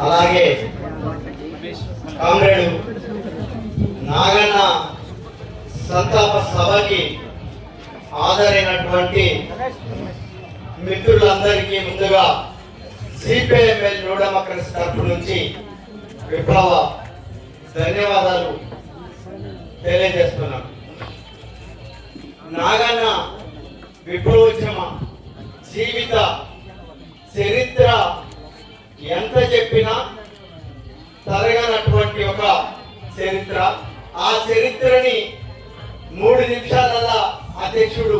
అలాగే కామ్రేడు నాగన్న సంతాప సభకి హాజరైనటువంటి మిత్రులందరికీ ముందుగా సిపిఐఎంఎల్ న్యూ డెమోక్రసీ తరఫు నుంచి విప్లవ ధన్యవాదాలు తెలియజేస్తున్నాం. నాగన్న విప్లవోద్యమ జీవిత చరిత్ర ఎంత చెప్పినా తరగనటువంటి ఒక చరిత్ర. ఆ చరిత్రని 3 నిమిషాలలో అధ్యక్షుడు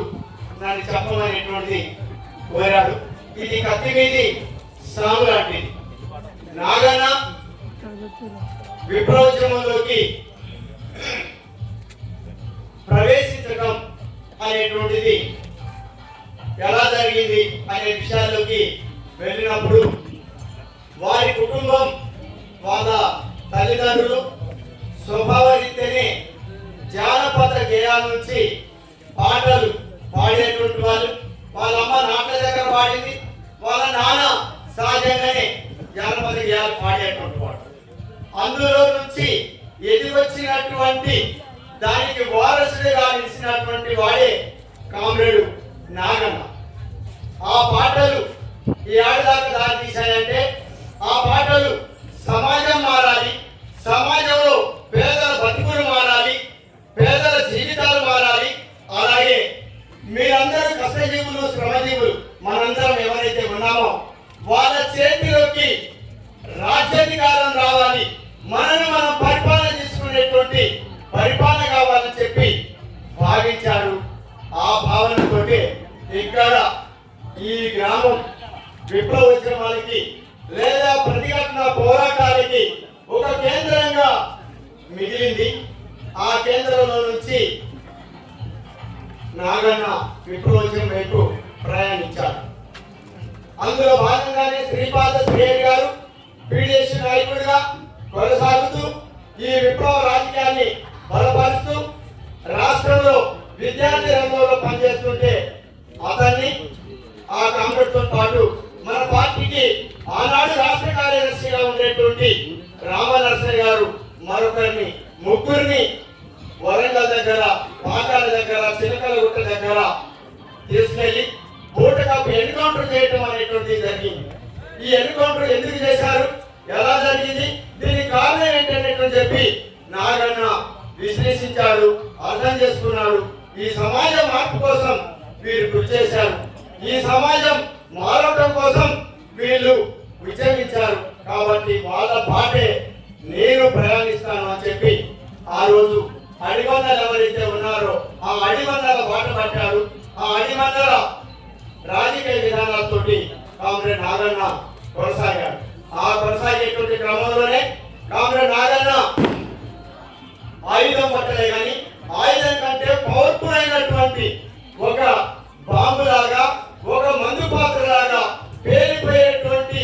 నన్ను చెప్పమనేటువంటిది కోరాడు. ఇది కత్తి మీది సాము లాంటిది. నాగన్న విప్లవోద్యమంలోకి ప్రవేశించడం అనేటువంటిది ఎలా జరిగింది అనే విషయాల్లోకి వెళ్ళినప్పుడు వారి కుటుంబం, వాళ్ళ తల్లిదండ్రులు స్వభావరీత్యానే జానపద గేయాల నుంచి పాటలు పాడేటువంటి వాళ్ళు. వాళ్ళ అమ్మ నాట్ల దగ్గర పాడింది, వాళ్ళ నాన్న సహజంగానే జానపద గేయాలు పాడేటువంటి వాడు. అందులో నుంచి ఎదిగొచ్చినటువంటి దానికి వారసుడిగా నిలిచినటువంటి వాడే కామ్రేడు నాగన్న. ఆ పాటలు ఈ ఆడదాకా దారి తీశాయంటే ఆ పాటలు సమాజం మారాలి, సమాజంలో పేదల బతుకులు మారాలి, పేదల జీవితాలు మారాలి. అలాగే మీరందరూ కష్టజీవులు, శ్రమజీవులు మనందరం ఎవరైతే ఉన్నామో వాళ్ళ చేతిలోకి రాజ్యాధికారం రావాలి, మనను మనం పరిపాలన చేసుకునేటువంటి పరిపాలన కావాలని చెప్పి భావించారు. ఆ భావనతో ఇక్కడ ఈ గ్రామం విప్లవోద్యమాలకి లేదా ప్రతిఘటన పోరాటాలకి ఒక కేంద్రంగా మిగిలింది. ఆ కేంద్రంలో నుంచి నాగన్న విప్లవోద్యమం వైపు ప్రయాణించారు. అందులో భాగంగానే శ్రీపాద శ్రేయర్ గారు పీడిఎస్ నాయకుడిగా కొనసాగుతూ ఈ విప్లవ రాజకీయాన్ని బలపరుస్తూ రాష్ట్రంలో విద్యార్థి రంగంలో పనిచేస్తుంటే అతన్ని ఆ కామ్రేడ్తో పాటు మన పార్టీకి ఆనాడు రాష్ట్ర కార్యదర్శిగా ఉండేటువంటి రామనరసయ్య గారు మరొకరిని, ముగ్గురిని వరంగల్ దగ్గర, పాకాల దగ్గర, చిలకలగుట్ట దగ్గర తీసుకెళ్లి బోటకాపు ఎన్కౌంటర్ చేయడం అనేటువంటిది జరిగింది. ఈ ఎన్కౌంటర్ ఎందుకు చేశారు, ఎలా జరిగింది, దీనికి కారణం ఏంటనేటువంటి చెప్పి నాగన్న విశ్లేషించాడు, అర్థం చేసుకున్నాడు. ఈ సమాజ మార్పు కోసం వీరు కృషి చేశారు, ఈ సమాజం మారటం కోసం వీళ్ళు ఉద్యమించారు. కాబట్టి వాళ్ళ బాటే నేను ప్రయాణిస్తాను అని చెప్పి ఆ రోజు అడివందలు ఎవరైతే ఉన్నారో ఆ అడివందల బాట పట్టారు. ఆ అడివందల రాజకీయ విధానాలతోటి కామ్రేడ్ నాగన్న కొనసాగాడు. ఆ కొనసాగేటువంటి క్రమంలోనే కామ్రేడ్ నాగన్న ఆయుధం పట్టలే కానీ ఆయుధం కంటే పవర్ఫుల్ అయినటువంటి ఒక బాంబు లాగా, ఒక మందు పాత్ర లాగా పేలిపోయేటువంటి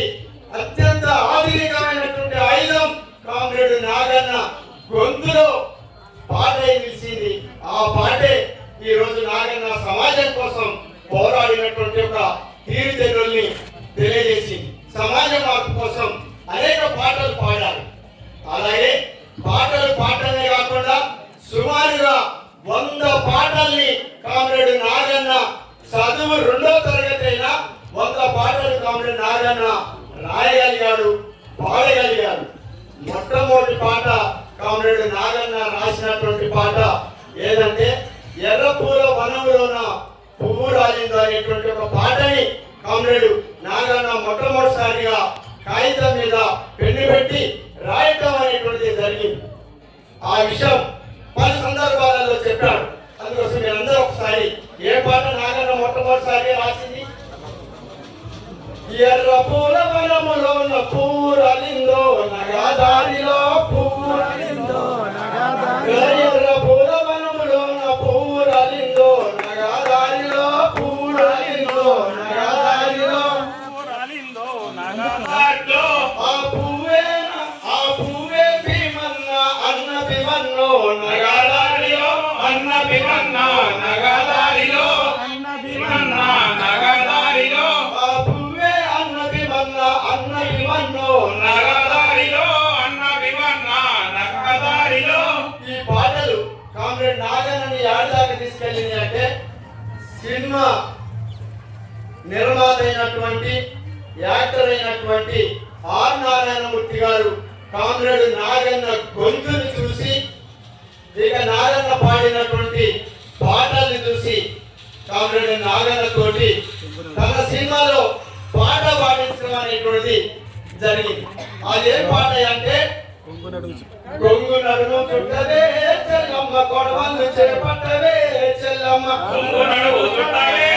అత్యంత ఆధునికమైనటువంటి ఆయుధం కామ్రేడ్ నాగన్న గొంతులో పాటే నిలిచింది. ఆ పాటే ఈ రోజు నాగన్న సమాజం కోసం పోరాడినటువంటి ఒక తీరుతెన్నుల్ని తెలియజేసింది. సమాజ మార్పు కోసం అనేక పాటలు పాడారు. అలాగే పాటలు పాడటమే కాకుండా సుమారుగా 100 పాటల్ని కామ్రేడ్ నాగన్న చదువు 2వ తరగతి అయినా 100 పాటలు కామ్రేడ్ నాగన్న రాయగలిగాడు, పాడగలిగాడు. మొట్టమొదటి పాట కామ్రేడ్ నాగన్న రాసినటువంటి పాట ఏదంటే ఎర్రపూల వనంలోన పువ్వు రాలింది అనేటువంటి ఒక పాటని కామ్రేడ్ నాగన్న మొట్టమొదటిసారిగా కాగితం మీద పెన్ను పెట్టి రాయటం అనేటువంటిది జరిగింది. ఆ విషయం పలు సందర్భాలలో చెప్పాడు. అందుకోసం మీరందరూ ఒకసారి ఏ పాట నాగన్న మొట్టమొదటిసారిగా రాసింది, ఎర్ర పూల వనములో పూరలిందో నగదారిలో పూరలిందో ఎర్ర పూల వనములో పూరలిందో నగదారిలో పూరలిందో నగదారిలో నగదారిలో ఆ పువ్వే భీమన్న అన్న భీమన్నో నగదారిలో అన్న భీమన్న నగదారిలో అన్న భీమన్న నగదారిలో అన్న భీమన్నో సినిమా నిర్మాత అయినటువంటి యాక్టర్ అయినటువంటి ఆర్ నారాయణమూర్తి గారు కామ్రేడ్ నాగన్న గొంతుని చూసి, ఇక నాగన్న పాడినటువంటి పాటల్ని చూసి కామ్రేడ్ నాగన్న తోటి తన సినిమాలో పాట పాడించడం అనేటువంటిది జరిగింది. అదే పాట అంటే కొంగు నడుము చుట్టవే చెల్లమ్మ, కొడవళ్ళు చేపట్టవే చెల్లమ్మ, కొంగు నడుము చుట్టవే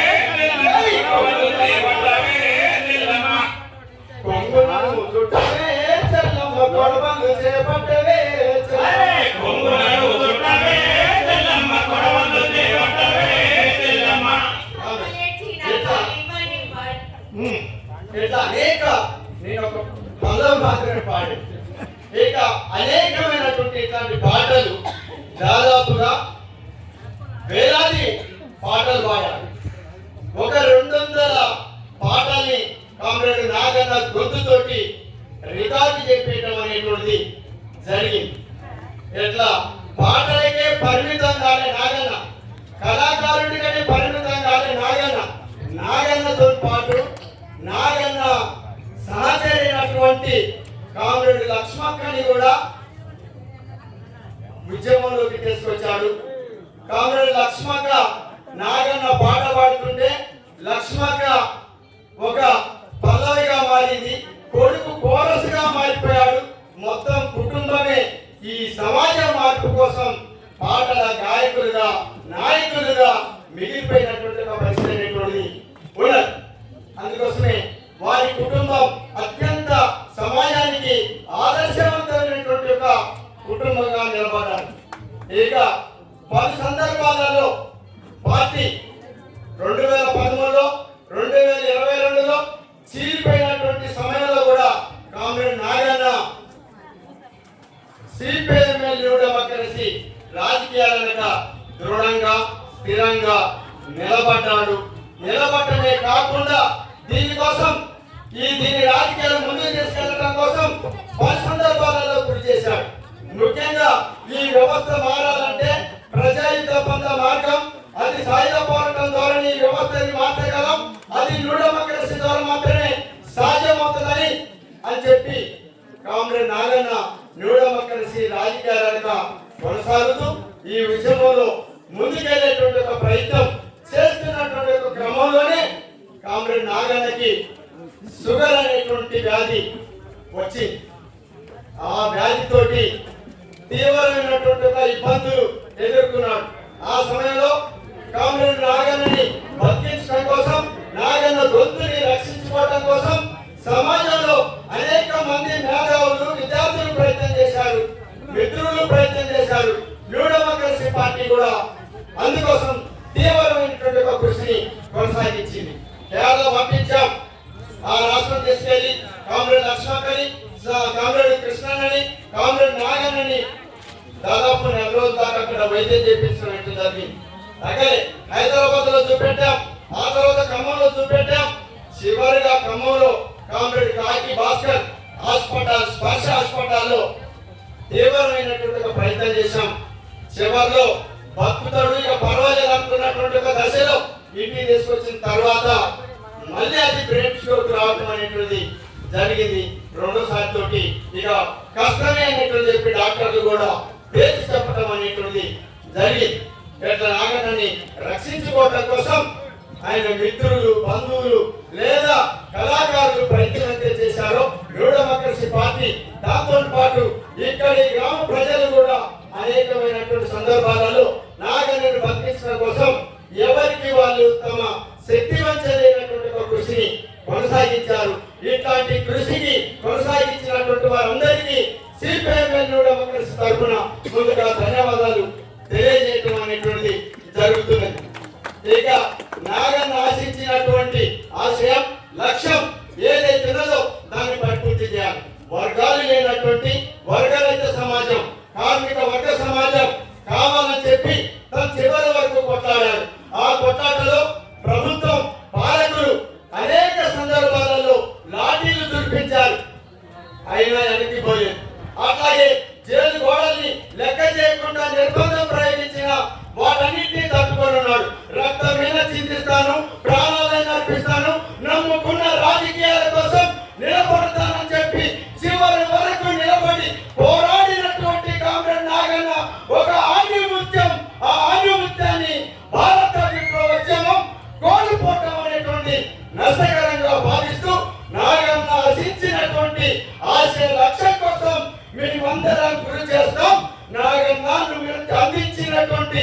కొంగు నడుము చుట్టవే చెల్లమ్మ, కొడవళ్ళు చేపట్టవే కొంగు నడుము చుట్టవే చెల్లమ్మ, కొడవళ్ళు చేపట్టవే చెల్లమ్మ. ఇట్లా అనేక, నేను ఒక పదం మాత్రమే పాడి, ఇక అనేకమైనటువంటి ఇట్లాంటి పాటలు దాదాపుగా వేలాది పాటలు పాడారు. ఒక 200 పాటల్ని కామ్రేడ్ నాగన్న గొంతుతోటి రికార్డు చెప్పేయడం అనేటువంటిది జరిగింది. ఇట్లా పాటలకే పరిమితం కాలే నాగన్న, కళాకారుడికనే పరిమితం కాలే నాగన్న. నాగన్నతో పాటు నాగన్న సహచరైనటువంటి కామ్రేడ్ లక్ష్మక్కని కూడా ఉద్యమంలోకి తీసుకొచ్చాడు. కామ్రేడ్ లక్ష్మక్క నాగన్న పాట పాడుతుంటే లక్ష్మక్క ఒక పల్లవిగా మారింది, కొడుకు కోరసుగా మారిపోయాడు. మొత్తం కుటుంబమే ఈ సమాజ మార్పు కోసం పాటల గాయకులుగా నాయకులుగా మిగిలిపోయినటువంటి ఒక పరిస్థితి అనేటువంటిది ఉన్నది. అందుకోసమే వారి కుటుంబం అత్యంత సమాజానికి ఆదర్శవంతమైనటువంటి ఒక కుటుంబంగా నిలబడ్డారు. ఇక పలు సందర్భాలలో పార్టీ 2013లో 2022లో చీలిపోయినటువంటి సమయంలో కూడా కామ్రేడ్ నాగన్న సిపిఎంఎల్ రాజకీయాలనక దృఢంగా స్థిరంగా నిలబడ్డాడు. నిలబడటమే కాకుండా దీనికోసం దీని రాజకీయాలు ముందుకు తీసుకెళ్లడం కోసం పలు సందర్భాలలో కృషి చేశాడు. ముఖ్యంగా ఈ వ్యవస్థ మారాలంటే ప్రజాయుద్ధ పంత మార్గం, అది సాయుధ పోరాటం ద్వారా ఈ వ్యవస్థని మార్చగలం, అది న్యూ డెమోక్రసీ ద్వారా మాత్రమే సాధ్యమవుతుందని అని చెప్పి కామ్రేడ్ నాగన్న న్యూ డెమోక్రసీ రాజకీయాలుగా కొనసాగుతూ ఈ విషయంలో ముందుకెళ్లేటువంటి ఒక ప్రయత్నం చేస్తున్నటువంటి ఒక క్రమంలోనే కామ్రేడ్ నాగన్నకి షుగర్ అనేటువంటి వ్యాధి వచ్చింది. ఆ వ్యాధితోటి తీవ్రమైనటువంటి ఒక ఇబ్బందులు ఎదుర్కొన్నాడు. ఆ సమయంలో కామ్రేడ్ నాగన్నని బతికించడం కోసం, నాగన్న గొంతుని రక్షించుకోవడం కోసం సమాజంలో అనేక మంది మేధావులు విద్యార్థులు ప్రయత్నం చేశారు, మిత్రులు ప్రయత్నం చేశారు. న్యూ డెమోక్రసీ పార్టీ కూడా అందుకోసం తీవ్రమైనటువంటి ఒక కృషిని కొనసాగించింది. కేరళ పంపించాం, ఆ రాష్ట్రం తీసుకెళ్లి కామ్రేడ్ లక్ష్మక్కని, కామ్రేడ్ కృష్ణని, కామ్రేడ్ నాగన్నని దాదాపు 4 రోజుల దాకా అక్కడ వైద్యం చేపించినట్టు జరిగింది. అలాగే హైదరాబాద్ లో చూపెట్టాం, ఆ తర్వాత ఖమ్మంలో చూపెట్టాం. చివరిగా ఖమ్మంలో కామ్రేడ్ కాకి భాస్కర్ హాస్పిటల్, స్పర్శ హాస్పిటల్లో తీవ్రమైనటువంటి ఒక ప్రయత్నం చేశాం. చివరిలో బతుకుతాడు, ఇక పర్వాలేదు అనుకున్నటువంటి ఒక దశలో ఇంటికి తీసుకొచ్చిన తర్వాత మళ్ళీ అది బ్రెయిన్ స్ట్రోక్ రావడం అనేటువంటిది జరిగింది. 2వ సారి తోటి ఇక కష్టమే అనేటువంటి చెప్పి డాక్టర్లు కూడా పేర్చి చెప్పడం అనేటువంటిది జరిగింది. ఇట్లా నాగన్నని రక్షించుకోవడం కోసం ఆయన మిత్రులు, బంధువులు లేదా కళాకారులు ప్రయత్నం అయితే చేశారో న్యూ డెమోక్రసీ పార్టీ, దాంతో పాటు ఇక్కడి గ్రామ ప్రజలు కూడా అనేకమైనటువంటి సందర్భాలలో నాగన్నని బతికించడం కోసం ఎవరికి వాళ్ళు తమ శక్తి వంచలేనటువంటి ఒక కృషిని కొనసాగించారు. ఇట్లాంటి కృషికి కొనసాగించినటువంటి వారందరికీ సిపిఎంఎల్ న్యూ డెమోక్రసీ తరఫున ముందుగా ధన్యవాదాలు తెలియజేయడం అనేటువంటిది జరుగుతున్నది. ఇక నాగన్న ఆశించినటువంటి ఆశయం, లక్ష్యం ఏదైతే ఉన్నదో దాన్ని పరిపూర్తి చేయాలి. వర్గాలు లేనటువంటి వర్గరహిత సమాజం, కార్మిక వర్గ సమాజం కావాలని చెప్పి తన చివరి వరకు కొట్లాడారు. ఆ కొట్లాటలో ప్రభుత్వం, పాలకులు అనేక సందర్భాలలో లాఠీలు చూపించారు, అయినా వెనక్కిపోలేదు. అట్లాగే జైలు గోడల్ని లెక్క చేయకుండా నిర్బంధం ప్రయోగించిన వాటన్నింటినీ తట్టుకొని ఉన్నాడు. రక్తమైన చింతిస్తాను, ప్రాణాలను అర్పిస్తాను, నమ్ముకున్న రాజకీయాల కోసం నిలబడతానని చెప్పి చివరి వరకు నిలబడి పోరాడినటువంటి కామ్రేడ్ నాగన్న ఒక ఆణిముత్యం. ఆ ఆణిముత్యాన్ని భారత విప్లవోద్యమం కోల్పోవటం అనేటువంటి నష్టకరంగా భావిస్తూ నాగన్న ఆశించినటువంటి ఆశయ లక్ష్యం కోసం మేమందరం కృషి చేస్తాం. నాగన్న నువ్వు అందించినటువంటి